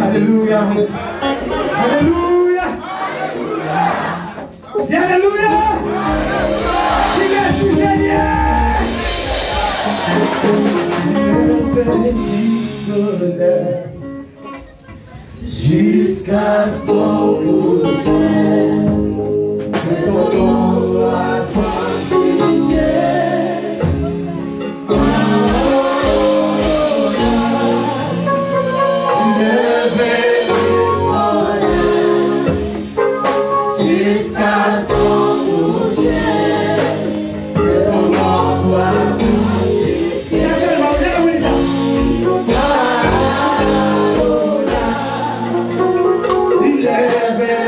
Alléluia. Alléluia. Dis Alléluia. Merci Seigneur. Petit soleil jusqu'à son coucher, que ton nom soit sanctifié. Jusqu'à son coucher, que ton nom soit sanctifié. Alléluia.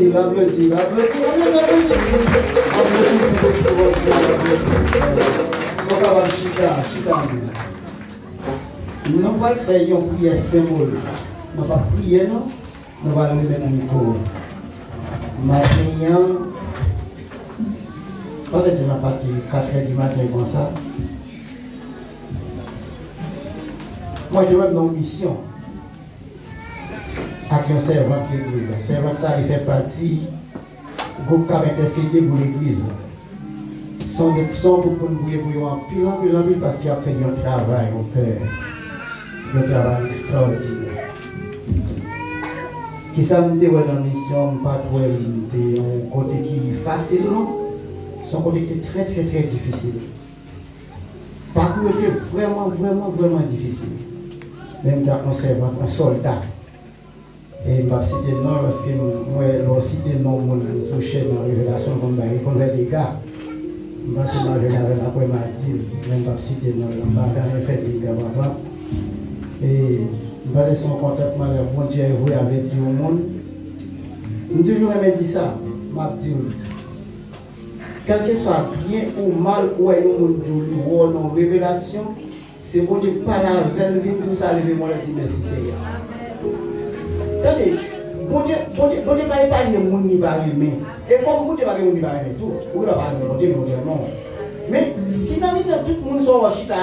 Nous allons faire une prière symbole. Nous allons prier, nous allons lever le micro. Maintenant, parce que je n'ai pas 4h du matin comme ça. Moi, je vais dans une mission avec un servant de l'église. Le servant, ça, il fait partie du groupe qui a intercédé pour l'église. Sont pour nous prier pour en pile parce qu'il a fait un travail au Père. Un travail extraordinaire. Qui ça me dit dans la mission, pas de un côté qui est facile, non? Son côté était très difficile. Parcours était vraiment difficile. Même dans un servant, un soldat. Et je vais citer le nom parce que moi, je vais citer le nom de ce chef de révélation comme il y a des gars. Je vais citer le nom de la première dit, même je vais citer le nom de la fait des gars avant. Et je vais son contentement, le bon Dieu avait dit au monde. Je toujours aimé dire ça, je dis, quel que soit bien ou mal, ou un monde ou une révélation, c'est bon Dieu pas la veille, tout ça, levez-moi le dire merci Seigneur. Attendez, bon Dieu pas épargner le monde ni pas aimer. Et comme bon Dieu pas aimer le monde ni pas aimer tout, ou là pas aimer bon Dieu non. Mais si dans tout le monde sont chita